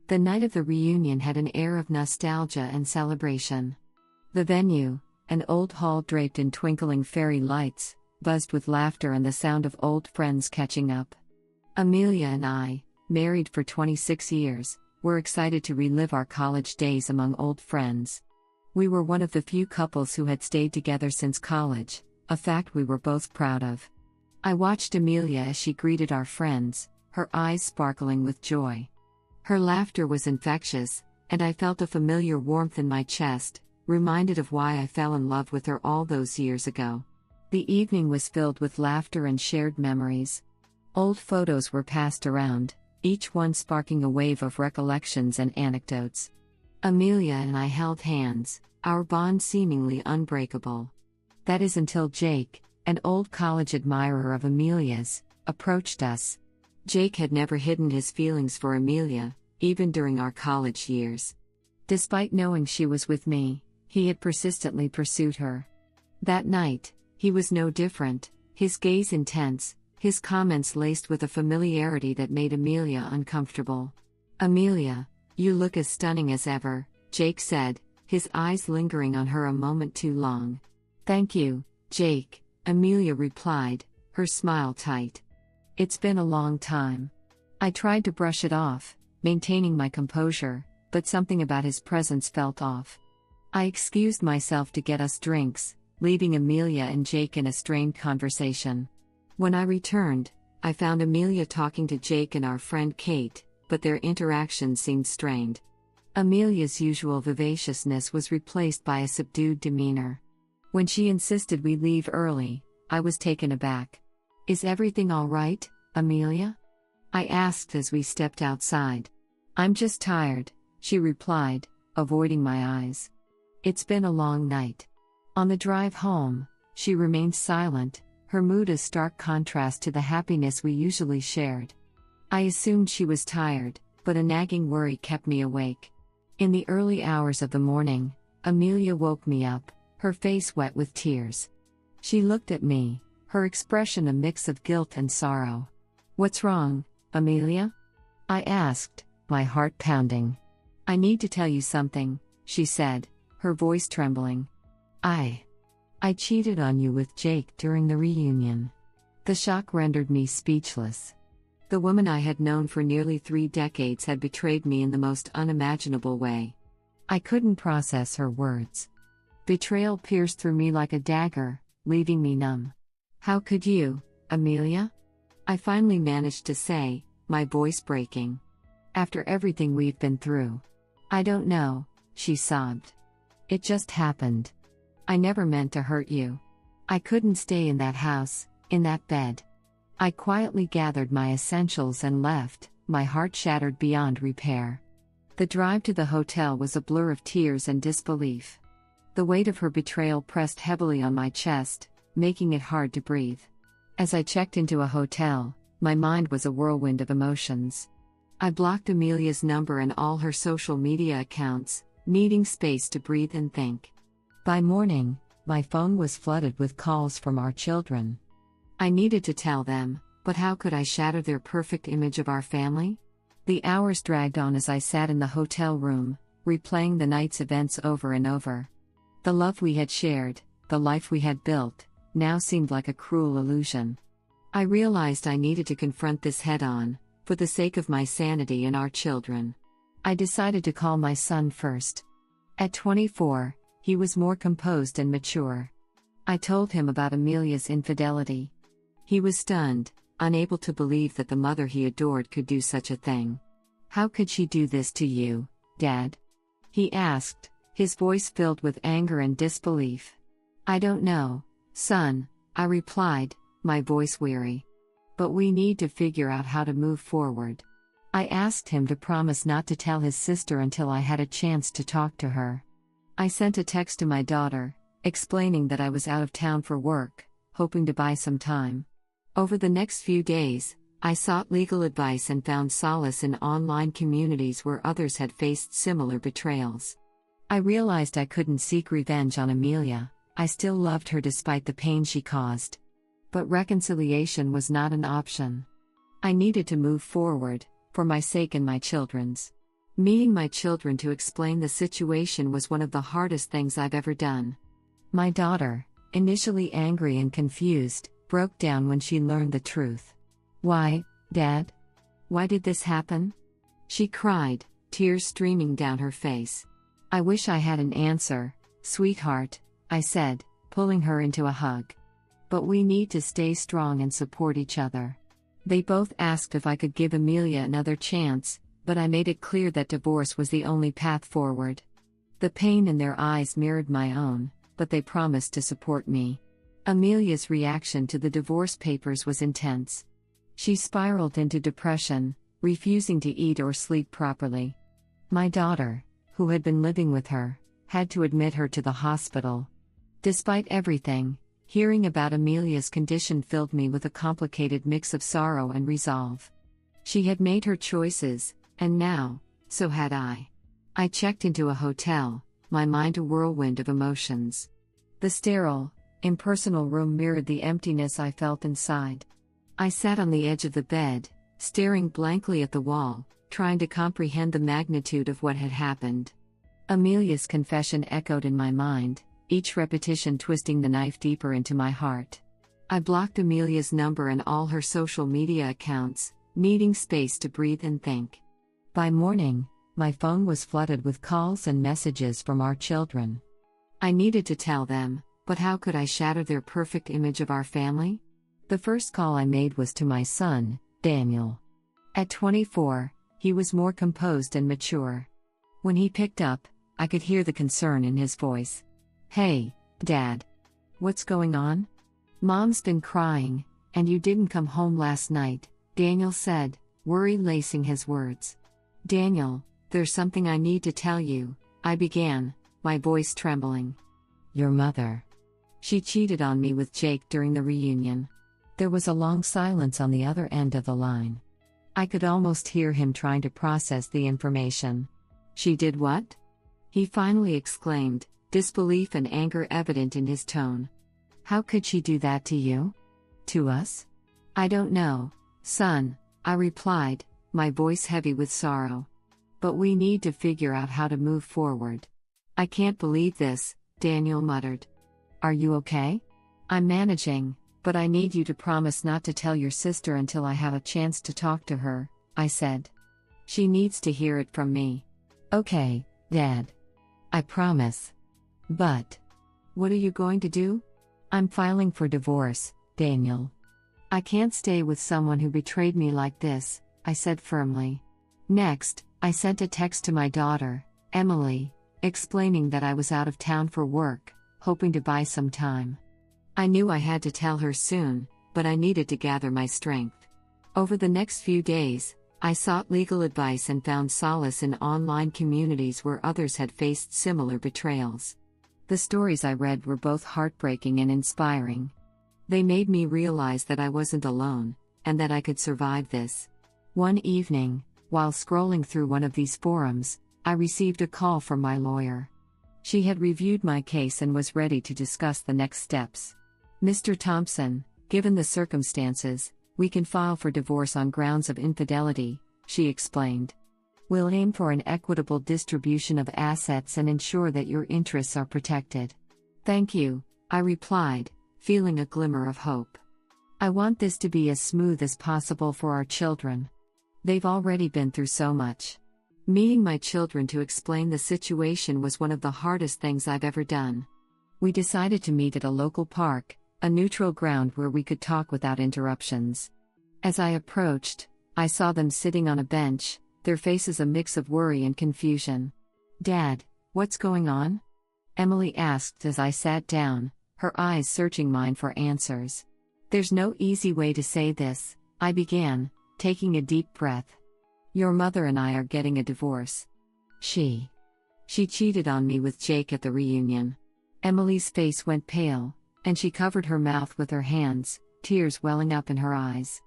The night of the reunion had an air of nostalgia and celebration. The venue, an old hall draped in twinkling fairy lights, buzzed with laughter and the sound of old friends catching up. Amelia and I, married for 26 years, were excited to relive our college days among old friends. We were one of the few couples who had stayed together since college, a fact we were both proud of. I watched Amelia as she greeted our friends, her eyes sparkling with joy. Her laughter was infectious, and I felt a familiar warmth in my chest, reminded of why I fell in love with her all those years ago. The evening was filled with laughter and shared memories. Old photos were passed around, each one sparking a wave of recollections and anecdotes. Amelia and I held hands, our bond seemingly unbreakable. That is until Jake, an old college admirer of Amelia's, approached us. Jake had never hidden his feelings for Amelia, even during our college years. Despite knowing she was with me, he had persistently pursued her. That night, he was no different, his gaze intense, his comments laced with a familiarity that made Amelia uncomfortable. "Amelia, you look as stunning as ever," Jake said, his eyes lingering on her a moment too long. "Thank you, Jake," Amelia replied, her smile tight. "It's been a long time." I tried to brush it off, maintaining my composure, but something about his presence felt off. I excused myself to get us drinks, leaving Amelia and Jake in a strained conversation. When I returned, I found Amelia talking to Jake and our friend Kate, but their interaction seemed strained. Amelia's usual vivaciousness was replaced by a subdued demeanor. When she insisted we leave early, I was taken aback. "Is everything all right, Amelia?" I asked as we stepped outside. "I'm just tired," she replied, avoiding my eyes. "It's been a long night." On the drive home, she remained silent, her mood a stark contrast to the happiness we usually shared. I assumed she was tired, but a nagging worry kept me awake. In the early hours of the morning, Amelia woke me up, her face wet with tears. She looked at me, her expression a mix of guilt and sorrow. "What's wrong, Amelia?" I asked, my heart pounding. "I need to tell you something," she said, her voice trembling. I cheated on you with Jake during the reunion." The shock rendered me speechless. The woman I had known for nearly 3 decades had betrayed me in the most unimaginable way. I couldn't process her words. Betrayal pierced through me like a dagger, leaving me numb. "How could you, Amelia?" I finally managed to say, my voice breaking. "After everything we've been through." "I don't know," she sobbed. "It just happened. I never meant to hurt you. I couldn't stay in that house, in that bed." I quietly gathered my essentials and left, my heart shattered beyond repair. The drive to the hotel was a blur of tears and disbelief. The weight of her betrayal pressed heavily on my chest, making it hard to breathe. As I checked into a hotel, my mind was a whirlwind of emotions. I blocked Amelia's number and all her social media accounts, needing space to breathe and think. By morning, my phone was flooded with calls from our children. I needed to tell them, but how could I shatter their perfect image of our family? The hours dragged on as I sat in the hotel room, replaying the night's events over and over. The love we had shared, the life we had built, now seemed like a cruel illusion. I realized I needed to confront this head-on, for the sake of my sanity and our children. I decided to call my son first. At 24, he was more composed and mature. I told him about Amelia's infidelity. He was stunned, unable to believe that the mother he adored could do such a thing. "How could she do this to you, Dad?" he asked, his voice filled with anger and disbelief. "I don't know, son," I replied, my voice weary. "But we need to figure out how to move forward." I asked him to promise not to tell his sister until I had a chance to talk to her. I sent a text to my daughter, explaining that I was out of town for work, hoping to buy some time. Over the next few days, I sought legal advice and found solace in online communities where others had faced similar betrayals. I realized I couldn't seek revenge on Amelia. I still loved her despite the pain she caused. But reconciliation was not an option. I needed to move forward, for my sake and my children's. Meeting my children to explain the situation was one of the hardest things I've ever done. My daughter, initially angry and confused, broke down when she learned the truth. "Why, Dad? Why did this happen?" She cried, tears streaming down her face. "I wish I had an answer, sweetheart," I said, pulling her into a hug. "But we need to stay strong and support each other." They both asked if I could give Amelia another chance, but I made it clear that divorce was the only path forward. The pain in their eyes mirrored my own, but they promised to support me. Amelia's reaction to the divorce papers was intense. She spiraled into depression, refusing to eat or sleep properly. My daughter, who had been living with her, had to admit her to the hospital. Despite everything, hearing about Amelia's condition filled me with a complicated mix of sorrow and resolve. She had made her choices, and now, so had I. I checked into a hotel, my mind a whirlwind of emotions. The sterile, impersonal room mirrored the emptiness I felt inside. I sat on the edge of the bed, staring blankly at the wall, trying to comprehend the magnitude of what had happened. Amelia's confession echoed in my mind, each repetition twisting the knife deeper into my heart. I blocked Amelia's number and all her social media accounts, needing space to breathe and think. By morning, my phone was flooded with calls and messages from our children. I needed to tell them, but how could I shatter their perfect image of our family? The first call I made was to my son, Daniel. At 24, he was more composed and mature. When he picked up, I could hear the concern in his voice. "Hey, Dad. What's going on? Mom's been crying, and you didn't come home last night," Daniel said, worry lacing his words. "Daniel, there's something I need to tell you," I began, my voice trembling. "Your mother. She cheated on me with Jake during the reunion." There was a long silence on the other end of the line. I could almost hear him trying to process the information. "She did what?" he finally exclaimed, disbelief and anger evident in his tone. "How could she do that to you? To us?" "I don't know, son," I replied, my voice heavy with sorrow. "But we need to figure out how to move forward." "I can't believe this," Daniel muttered. "Are you okay?" "I'm managing, but I need you to promise not to tell your sister until I have a chance to talk to her," I said. "She needs to hear it from me." "Okay, Dad. I promise. But what are you going to do?" "I'm filing for divorce, Daniel. I can't stay with someone who betrayed me like this," I said firmly. Next, I sent a text to my daughter, Emily, explaining that I was out of town for work, hoping to buy some time. I knew I had to tell her soon, but I needed to gather my strength. Over the next few days, I sought legal advice and found solace in online communities where others had faced similar betrayals. The stories I read were both heartbreaking and inspiring. They made me realize that I wasn't alone, and that I could survive this. One evening, while scrolling through one of these forums, I received a call from my lawyer. She had reviewed my case and was ready to discuss the next steps. "Mr. Thompson, given the circumstances, we can file for divorce on grounds of infidelity," she explained. "We'll aim for an equitable distribution of assets and ensure that your interests are protected." "Thank you," I replied, feeling a glimmer of hope. "I want this to be as smooth as possible for our children. They've already been through so much." Meeting my children to explain the situation was one of the hardest things I've ever done. We decided to meet at a local park, a neutral ground where we could talk without interruptions. As I approached, I saw them sitting on a bench, their faces a mix of worry and confusion. "Dad, what's going on?" Emily asked as I sat down, her eyes searching mine for answers. "There's no easy way to say this," I began, taking a deep breath. "Your mother and I are getting a divorce. She cheated on me with Jake at the reunion." Emily's face went pale, and she covered her mouth with her hands, tears welling up in her eyes.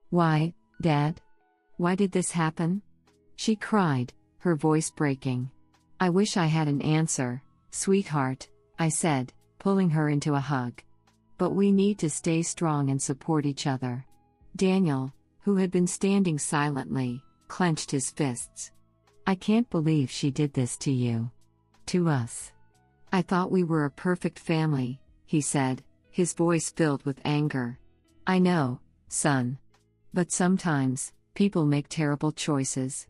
"Why, Dad? Why did this happen?" she cried, her voice breaking. "I wish I had an answer, sweetheart," I said, pulling her into a hug. "But we need to stay strong and support each other." Daniel, who had been standing silently, clenched his fists. I can't believe she did this to you. To us. I thought we were a perfect family, he said, his voice filled with anger. I know, son. But sometimes, people make terrible choices.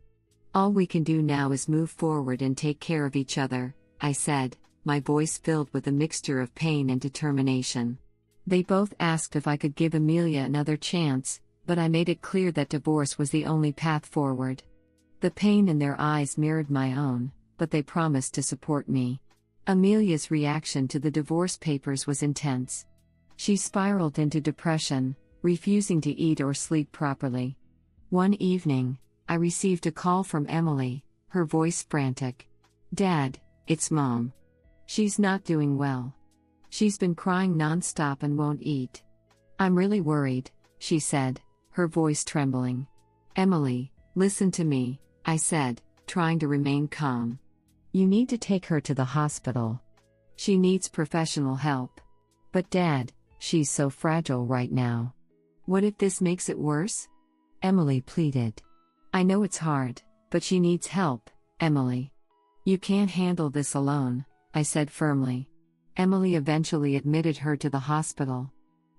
All we can do now is move forward and take care of each other, I said, my voice filled with a mixture of pain and determination. They both asked if I could give Amelia another chance, but I made it clear that divorce was the only path forward. The pain in their eyes mirrored my own, but they promised to support me. Amelia's reaction to the divorce papers was intense. She spiraled into depression, refusing to eat or sleep properly. One evening, I received a call from Emily, her voice frantic. Dad, it's Mom. She's not doing well. She's been crying nonstop and won't eat. I'm really worried, she said, her voice trembling. Emily, listen to me, I said, trying to remain calm. You need to take her to the hospital. She needs professional help. But Dad, she's so fragile right now. What if this makes it worse? Emily pleaded. I know it's hard, but she needs help, Emily. You can't handle this alone, I said firmly. Emily eventually admitted her to the hospital.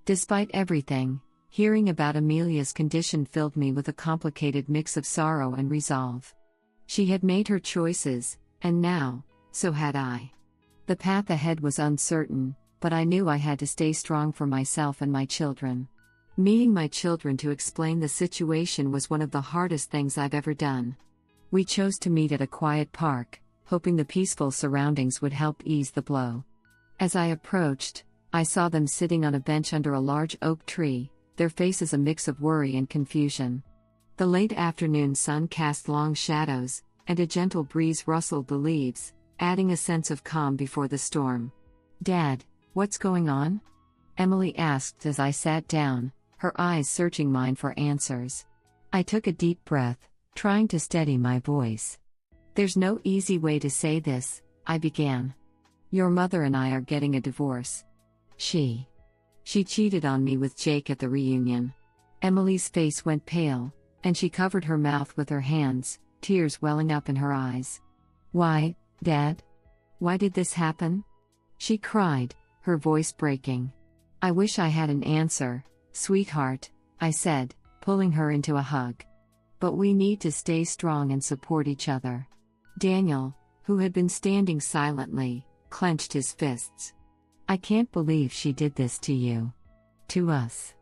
Despite everything, hearing about Amelia's condition filled me with a complicated mix of sorrow and resolve. She had made her choices, and now, so had I. The path ahead was uncertain, but I knew I had to stay strong for myself and my children. Meeting my children to explain the situation was one of the hardest things I've ever done. We chose to meet at a quiet park, hoping the peaceful surroundings would help ease the blow. As I approached, I saw them sitting on a bench under a large oak tree, their faces a mix of worry and confusion. The late afternoon sun cast long shadows, and a gentle breeze rustled the leaves, adding a sense of calm before the storm. Dad, what's going on? Emily asked as I sat down, her eyes searching mine for answers. I took a deep breath, trying to steady my voice. There's no easy way to say this, I began. Your mother and I are getting a divorce. She cheated on me with Jake at the reunion. Emily's face went pale, and she covered her mouth with her hands, tears welling up in her eyes. Why, Dad? Why did this happen? She cried, her voice breaking. I wish I had an answer, sweetheart, I said, pulling her into a hug. But we need to stay strong and support each other. Daniel, who had been standing silently, clenched his fists. I can't believe she did this to you. To us.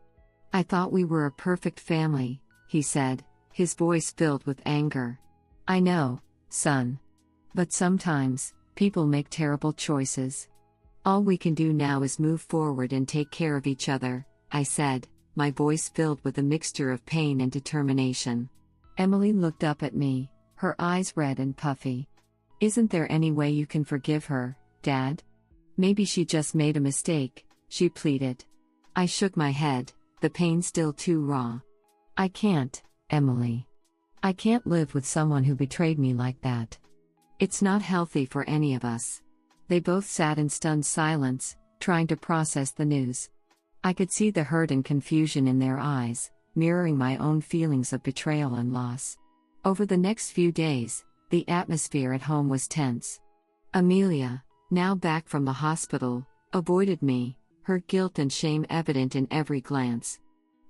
I thought we were a perfect family, he said, his voice filled with anger. I know, son. But sometimes, people make terrible choices. All we can do now is move forward and take care of each other, I said, my voice filled with a mixture of pain and determination. Emily looked up at me, her eyes red and puffy. Isn't there any way you can forgive her, Dad? Maybe she just made a mistake, she pleaded. I shook my head, the pain still too raw. I can't, Emily. I can't live with someone who betrayed me like that. It's not healthy for any of us. They both sat in stunned silence, trying to process the news. I could see the hurt and confusion in their eyes, mirroring my own feelings of betrayal and loss. Over the next few days, the atmosphere at home was tense. Amelia, now back from the hospital, avoided me, her guilt and shame evident in every glance.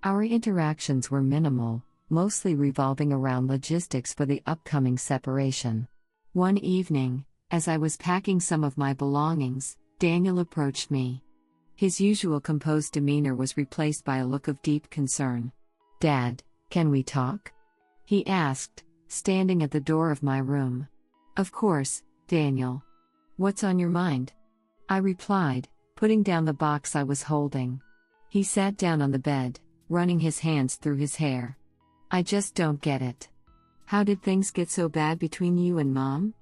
Our interactions were minimal, mostly revolving around logistics for the upcoming separation. One evening, as I was packing some of my belongings, Daniel approached me. His usual composed demeanor was replaced by a look of deep concern. Dad, can we talk? He asked, standing at the door of my room. Of course, Daniel. What's on your mind? I replied, putting down the box I was holding. He sat down on the bed, running his hands through his hair. I just don't get it. How did things get so bad between you and Mom?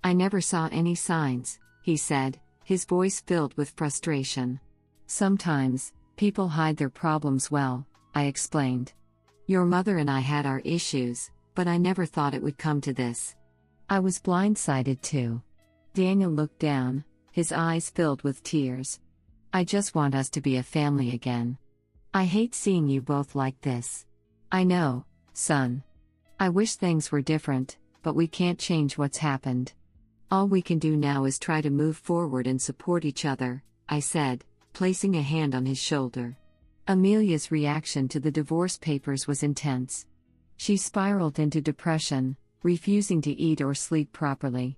I never saw any signs, he said, his voice filled with frustration. Sometimes, people hide their problems well, I explained. Your mother and I had our issues, but I never thought it would come to this. I was blindsided too. Daniel looked down, his eyes filled with tears. I just want us to be a family again. I hate seeing you both like this. I know, son. I wish things were different, but we can't change what's happened. All we can do now is try to move forward and support each other, I said, placing a hand on his shoulder. Amelia's reaction to the divorce papers was intense. She spiraled into depression, refusing to eat or sleep properly.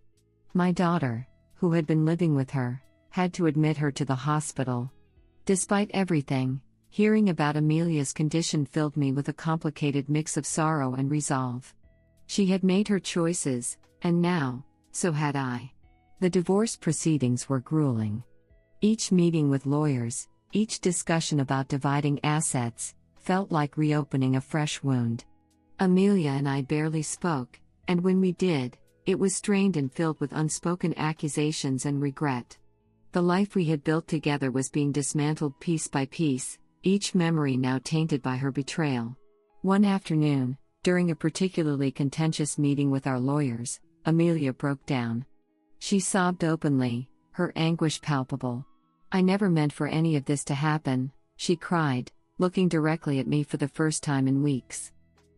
My daughter, who had been living with her, had to admit her to the hospital. Despite everything, hearing about Amelia's condition filled me with a complicated mix of sorrow and resolve. She had made her choices, and now, so had I. The divorce proceedings were grueling. Each meeting with lawyers, each discussion about dividing assets, felt like reopening a fresh wound. Amelia and I barely spoke, and when we did, it was strained and filled with unspoken accusations and regret. The life we had built together was being dismantled piece by piece, each memory now tainted by her betrayal. One afternoon, during a particularly contentious meeting with our lawyers, Amelia broke down. She sobbed openly, her anguish palpable. "I never meant for any of this to happen," she cried, looking directly at me for the first time in weeks.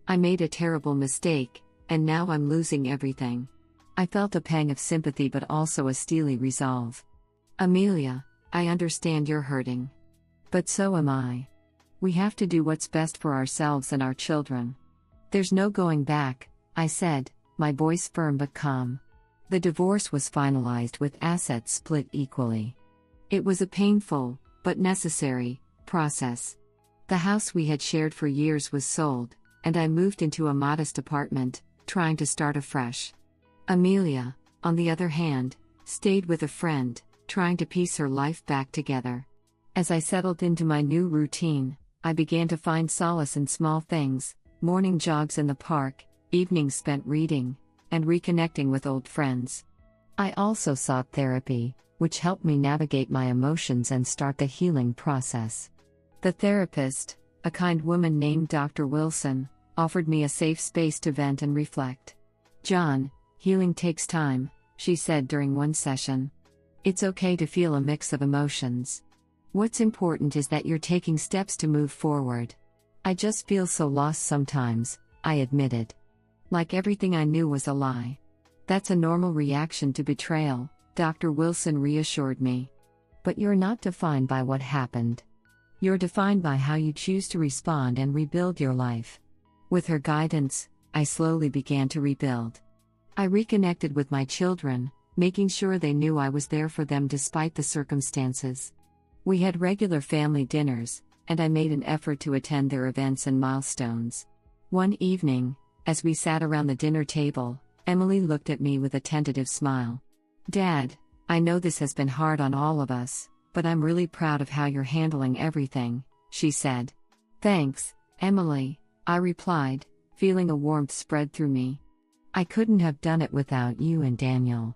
"I made a terrible mistake, and now I'm losing everything." I felt a pang of sympathy but also a steely resolve. "Amelia, I understand you're hurting. But so am I. We have to do what's best for ourselves and our children. There's no going back," I said, my voice firm but calm. The divorce was finalized with assets split equally. It was a painful, but necessary, process. The house we had shared for years was sold, and I moved into a modest apartment, trying to start afresh. Amelia, on the other hand, stayed with a friend, trying to piece her life back together. As I settled into my new routine, I began to find solace in small things: morning jogs in the park, evenings spent reading, and reconnecting with old friends. I also sought therapy, which helped me navigate my emotions and start the healing process. The therapist, a kind woman named Dr. Wilson, offered me a safe space to vent and reflect. "John, healing takes time," she said during one session. "It's okay to feel a mix of emotions. What's important is that you're taking steps to move forward." "I just feel so lost sometimes," I admitted. Like everything I knew was a lie. "That's a normal reaction to betrayal," Dr. Wilson reassured me. "But you're not defined by what happened. You're defined by how you choose to respond and rebuild your life." With her guidance, I slowly began to rebuild. I reconnected with my children, making sure they knew I was there for them despite the circumstances. We had regular family dinners, and I made an effort to attend their events and milestones. One evening, as we sat around the dinner table, Emily looked at me with a tentative smile. "Dad, I know this has been hard on all of us, but I'm really proud of how you're handling everything," she said. "Thanks, Emily," I replied, feeling a warmth spread through me. "I couldn't have done it without you and Daniel.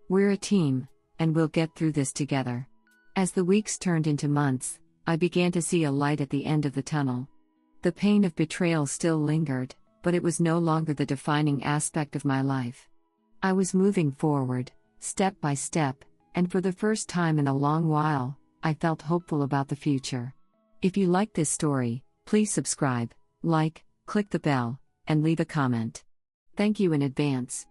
We're a team, and we'll get through this together." As the weeks turned into months, I began to see a light at the end of the tunnel. The pain of betrayal still lingered, but it was no longer the defining aspect of my life. I was moving forward, step by step, and for the first time in a long while, I felt hopeful about the future. If you like this story, please subscribe, like, click the bell, and leave a comment. Thank you in advance.